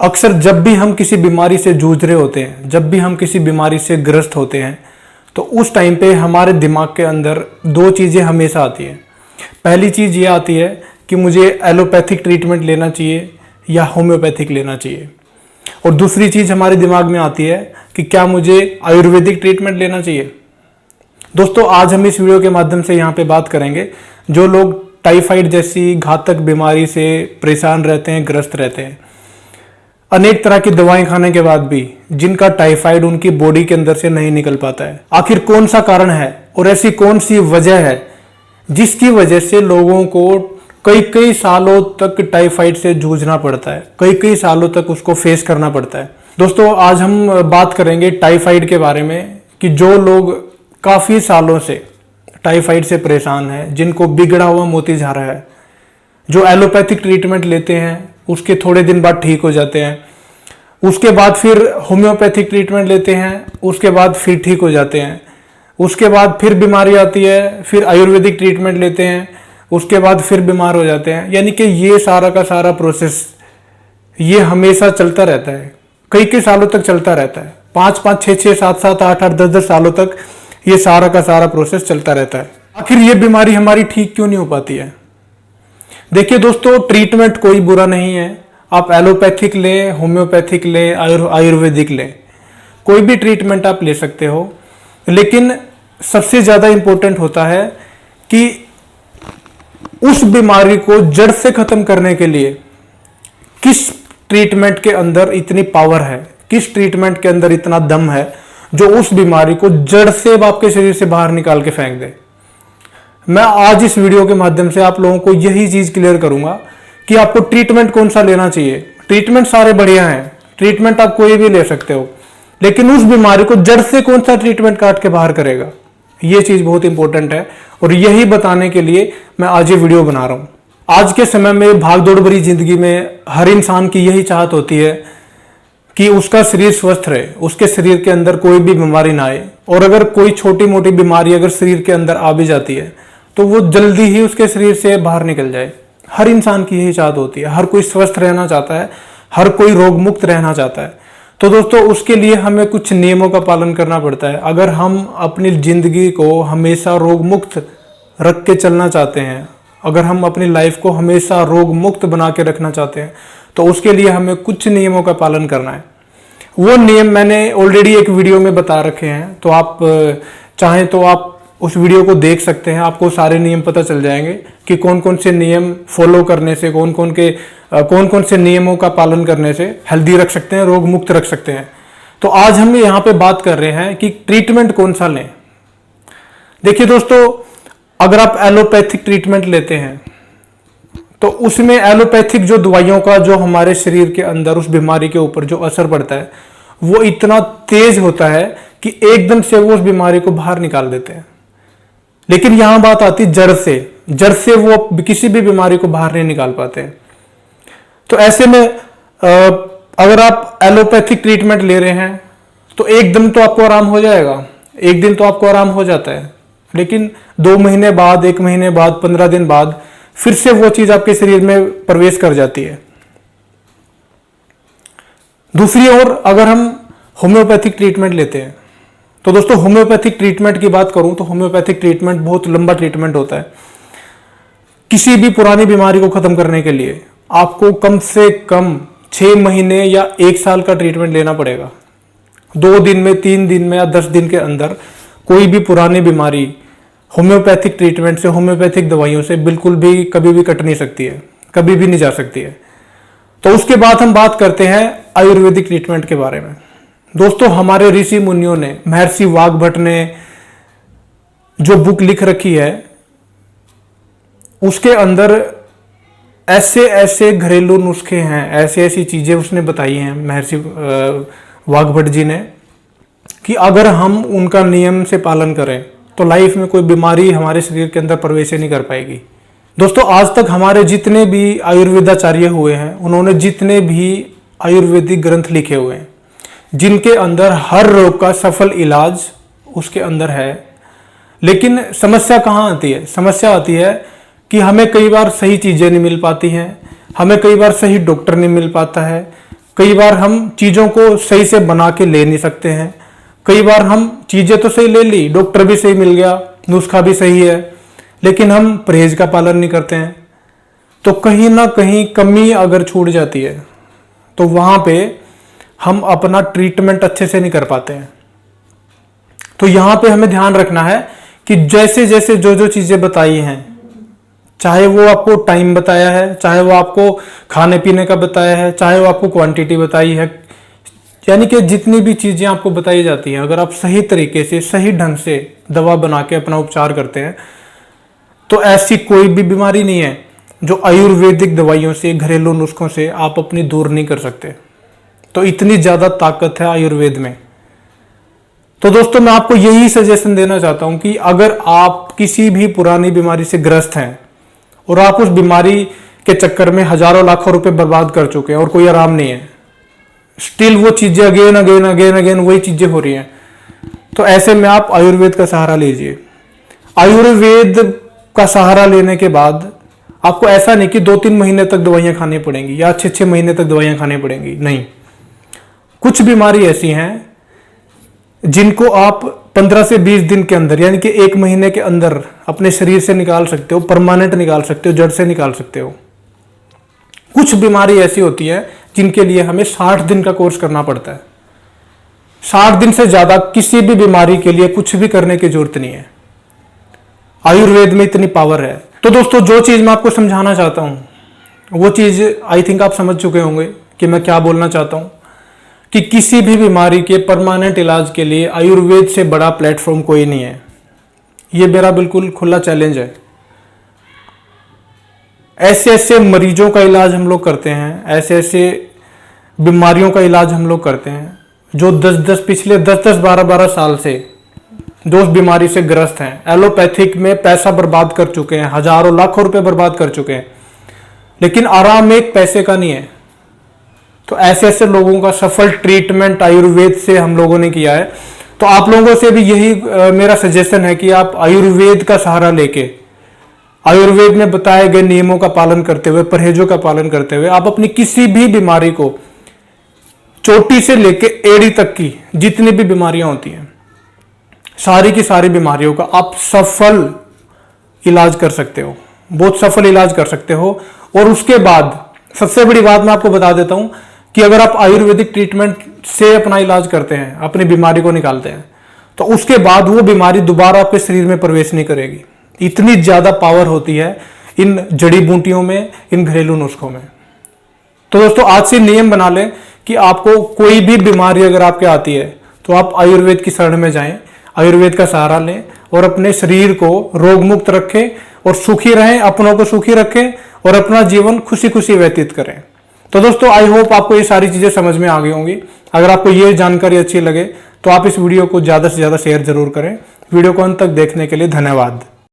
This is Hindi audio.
अक्सर जब भी हम किसी बीमारी से जूझ रहे होते हैं, जब भी हम किसी बीमारी से ग्रस्त होते हैं, तो उस टाइम पे हमारे दिमाग के अंदर दो चीज़ें हमेशा आती हैं। पहली चीज़ ये आती है कि मुझे एलोपैथिक ट्रीटमेंट लेना चाहिए या होम्योपैथिक लेना चाहिए, और दूसरी चीज़ हमारे दिमाग में आती है कि क्या मुझे आयुर्वेदिक ट्रीटमेंट लेना चाहिए। दोस्तों, आज हम इस वीडियो के माध्यम से यहाँ पे बात करेंगे जो लोग टाइफाइड जैसी घातक बीमारी से परेशान रहते हैं, ग्रस्त रहते हैं, अनेक तरह की दवाएं खाने के बाद भी जिनका टाइफाइड उनकी बॉडी के अंदर से नहीं निकल पाता है। आखिर कौन सा कारण है और ऐसी कौन सी वजह है जिसकी वजह से लोगों को कई कई सालों तक टाइफाइड से जूझना पड़ता है, कई कई सालों तक उसको फेस करना पड़ता है। दोस्तों, आज हम बात करेंगे टाइफाइड के बारे में कि जो लोग काफ़ी सालों से टाइफाइड से परेशान हैं, जिनको बिगड़ा हुआ मोतीझारा है, जो एलोपैथिक ट्रीटमेंट लेते हैं उसके थोड़े दिन बाद ठीक हो जाते हैं, उसके बाद फिर होम्योपैथिक ट्रीटमेंट लेते हैं, उसके बाद फिर ठीक हो जाते हैं, उसके बाद फिर बीमारी आती है, फिर आयुर्वेदिक ट्रीटमेंट लेते हैं, उसके बाद फिर बीमार हो जाते हैं। यानी कि ये सारा का सारा प्रोसेस ये हमेशा चलता रहता है, कई कई सालों तक चलता रहता है। 5-5, 6-6, 7-7, 8-8, 10-10 सालों तक ये सारा का सारा प्रोसेस चलता रहता है। आखिर ये बीमारी हमारी ठीक क्यों नहीं हो पाती है? देखिए दोस्तों, ट्रीटमेंट कोई बुरा नहीं है। आप एलोपैथिक लें, होम्योपैथिक लें, आयुर्वेदिक लें, कोई भी ट्रीटमेंट आप ले सकते हो, लेकिन सबसे ज़्यादा इंपॉर्टेंट होता है कि उस बीमारी को जड़ से खत्म करने के लिए किस ट्रीटमेंट के अंदर इतनी पावर है, किस ट्रीटमेंट के अंदर इतना दम है जो उस बीमारी को जड़ से आपके शरीर से बाहर निकाल के फेंक दे। मैं आज इस वीडियो के माध्यम से आप लोगों को यही चीज क्लियर करूंगा कि आपको ट्रीटमेंट कौन सा लेना चाहिए। ट्रीटमेंट सारे बढ़िया हैं, ट्रीटमेंट आप कोई भी ले सकते हो, लेकिन उस बीमारी को जड़ से कौन सा ट्रीटमेंट काट के बाहर करेगा, ये चीज बहुत इंपॉर्टेंट है। और यही बताने के लिए मैं आज ये वीडियो बना रहा हूं। आज के समय में भागदौड़ भरी जिंदगी में हर इंसान की यही चाहत होती है कि उसका शरीर स्वस्थ रहे, उसके शरीर के अंदर कोई भी बीमारी ना आए, और अगर कोई छोटी मोटी बीमारी अगर शरीर के अंदर आ भी जाती है तो वो जल्दी ही उसके शरीर से बाहर निकल जाए। हर इंसान की यही चाहत होती है, हर कोई स्वस्थ रहना चाहता है, हर कोई रोग मुक्त रहना चाहता है। तो दोस्तों, उसके लिए हमें कुछ नियमों का पालन करना पड़ता है। अगर हम अपनी जिंदगी को हमेशा रोग मुक्त रख के चलना चाहते हैं, अगर हम अपनी लाइफ को हमेशा रोग मुक्त बना के रखना चाहते हैं, तो उसके लिए हमें कुछ नियमों का पालन करना है। वो नियम मैंने ऑलरेडी एक वीडियो में बता रखे हैं, तो आप चाहें तो आप उस वीडियो को देख सकते हैं, आपको सारे नियम पता चल जाएंगे कि कौन कौन से नियम फॉलो करने से, कौन कौन से नियमों का पालन करने से हेल्दी रख सकते हैं, रोग मुक्त रख सकते हैं। तो आज हम यहाँ पे बात कर रहे हैं कि ट्रीटमेंट कौन सा लें। देखिए दोस्तों, अगर आप एलोपैथिक ट्रीटमेंट लेते हैं तो उसमें एलोपैथिक जो दवाइयों का जो हमारे शरीर के अंदर उस बीमारी के ऊपर जो असर पड़ता है वो इतना तेज होता है कि एकदम से वो उस बीमारी को बाहर निकाल देते हैं। लेकिन यहां बात आती जड़ से वो किसी भी बीमारी को बाहर नहीं निकाल पाते। तो ऐसे में अगर आप एलोपैथिक ट्रीटमेंट ले रहे हैं तो एकदम तो आपको आराम हो जाएगा, एक दिन तो आपको आराम हो जाता है, लेकिन 2 महीने बाद, 1 महीने बाद, 15 दिन बाद फिर से वो चीज आपके शरीर में प्रवेश कर जाती है। दूसरी ओर अगर हम होम्योपैथिक ट्रीटमेंट लेते हैं तो दोस्तों, होम्योपैथिक ट्रीटमेंट की बात करूं तो होम्योपैथिक ट्रीटमेंट बहुत लंबा ट्रीटमेंट होता है। किसी भी पुरानी बीमारी को खत्म करने के लिए आपको कम से कम 6 महीने या 1 साल का ट्रीटमेंट लेना पड़ेगा। 2 दिन में, 3 दिन में या 10 दिन के अंदर कोई भी पुरानी बीमारी होम्योपैथिक ट्रीटमेंट से, होम्योपैथिक दवाइयों से बिल्कुल भी कभी भी कट नहीं सकती है, कभी भी नहीं जा सकती है। तो उसके बाद हम बात करते हैं आयुर्वेदिक ट्रीटमेंट के बारे में। दोस्तों, हमारे ऋषि मुनियों ने, महर्षि वाग्भट ने जो बुक लिख रखी है उसके अंदर ऐसे ऐसे घरेलू नुस्खे हैं, ऐसी ऐसी चीजें उसने बताई हैं महर्षि वाग्भट जी ने, कि अगर हम उनका नियम से पालन करें तो लाइफ में कोई बीमारी हमारे शरीर के अंदर प्रवेश नहीं कर पाएगी। दोस्तों, आज तक हमारे जितने भी आयुर्वेदाचार्य हुए हैं, उन्होंने जितने भी आयुर्वेदिक ग्रंथ लिखे हुए हैं, जिनके अंदर हर रोग का सफल इलाज उसके अंदर है। लेकिन समस्या कहाँ आती है? समस्या आती है कि हमें कई बार सही चीजें नहीं मिल पाती हैं, हमें कई बार सही डॉक्टर नहीं मिल पाता है, कई बार हम चीज़ों को सही से बना के ले नहीं सकते हैं, कई बार हम चीज़ें तो सही ले ली, डॉक्टर भी सही मिल गया, नुस्खा भी सही है, लेकिन हम परहेज का पालन नहीं करते हैं, तो कहीं ना कहीं कमी अगर छूट जाती है तो वहाँ पे हम अपना ट्रीटमेंट अच्छे से नहीं कर पाते हैं। तो यहाँ पे हमें ध्यान रखना है कि जैसे जैसे जो जो चीज़ें बताई हैं, चाहे वो आपको टाइम बताया है, चाहे वो आपको खाने पीने का बताया है, चाहे वो आपको क्वांटिटी बताई है, यानी कि जितनी भी चीज़ें आपको बताई जाती हैं, अगर आप सही तरीके से सही ढंग से दवा बना के अपना उपचार करते हैं तो ऐसी कोई भी बीमारी नहीं है जो आयुर्वेदिक दवाइयों से, घरेलू नुस्खों से आप अपनी दूर नहीं कर सकते। तो इतनी ज़्यादा ताकत है आयुर्वेद में। तो दोस्तों मैं आपको यही सजेशन देना चाहता हूं कि अगर आप किसी भी पुरानी बीमारी से ग्रस्त हैं और आप उस बीमारी के चक्कर में हजारों लाखों रुपए बर्बाद कर चुके हैं और कोई आराम नहीं है, स्टिल वो चीजें अगेन अगेन अगेन अगेन वही चीजें हो रही हैं, तो ऐसे में आप आयुर्वेद का सहारा लीजिए। आयुर्वेद का सहारा लेने के बाद आपको ऐसा नहीं कि 2-3 महीने तक दवाइयां खानी पड़ेंगी या 6-6 महीने तक दवाइयां खानी पड़ेंगी, नहीं। कुछ बीमारी ऐसी हैं जिनको आप 15 से 20 दिन के अंदर, यानी कि 1 महीने के अंदर अपने शरीर से निकाल सकते हो, परमानेंट निकाल सकते हो, जड़ से निकाल सकते हो। कुछ बीमारी ऐसी होती है जिनके लिए हमें 60 दिन का कोर्स करना पड़ता है। 60 दिन से ज्यादा किसी भी बीमारी के लिए कुछ भी करने की जरूरत नहीं है। आयुर्वेद में इतनी पावर है। तो दोस्तों जो चीज मैं आपको समझाना चाहता हूं वो चीज आई थिंक आप समझ चुके होंगे कि मैं क्या बोलना चाहता हूं, कि किसी भी बीमारी के परमानेंट इलाज के लिए आयुर्वेद से बड़ा प्लेटफॉर्म कोई नहीं है। ये मेरा बिल्कुल खुला चैलेंज है। ऐसे ऐसे मरीजों का इलाज हम लोग करते हैं, ऐसे ऐसे बीमारियों का इलाज हम लोग करते हैं जो पिछले 10-10, 12-12 साल से दोस्त बीमारी से ग्रस्त हैं। एलोपैथिक में पैसा बर्बाद कर चुके हैं, हजारों लाखों रुपए बर्बाद कर चुके हैं, लेकिन आराम एक पैसे का नहीं है। तो ऐसे ऐसे लोगों का सफल ट्रीटमेंट आयुर्वेद से हम लोगों ने किया है। तो आप लोगों से भी यही मेरा सजेशन है कि आप आयुर्वेद का सहारा लेके, आयुर्वेद में बताए गए नियमों का पालन करते हुए, परहेजों का पालन करते हुए आप अपनी किसी भी बीमारी को, चोटी से लेके एड़ी तक की जितनी भी बीमारियां होती हैं, सारी की सारी बीमारियों का आप सफल इलाज कर सकते हो, बहुत सफल इलाज कर सकते हो। और उसके बाद सबसे बड़ी बात मैं आपको बता देता हूं कि अगर आप आयुर्वेदिक ट्रीटमेंट से अपना इलाज करते हैं, अपनी बीमारी को निकालते हैं, तो उसके बाद वो बीमारी दोबारा आपके शरीर में प्रवेश नहीं करेगी। इतनी ज्यादा पावर होती है इन जड़ी बूटियों में, इन घरेलू नुस्खों में। तो दोस्तों आज से नियम बना लें कि आपको कोई भी बीमारी अगर आपके आती है तो आप आयुर्वेद की शरण में जाएं, आयुर्वेद का सहारा लें और अपने शरीर को रोग मुक्त रखें और सुखी रहें, अपनों को सुखी रखें और अपना जीवन खुशी खुशी व्यतीत करें। तो दोस्तों आई होप आपको ये सारी चीजें समझ में आ गई होंगी। अगर आपको ये जानकारी अच्छी लगे तो आप इस वीडियो को ज्यादा से ज्यादा शेयर जरूर करें। वीडियो को अंत तक देखने के लिए धन्यवाद।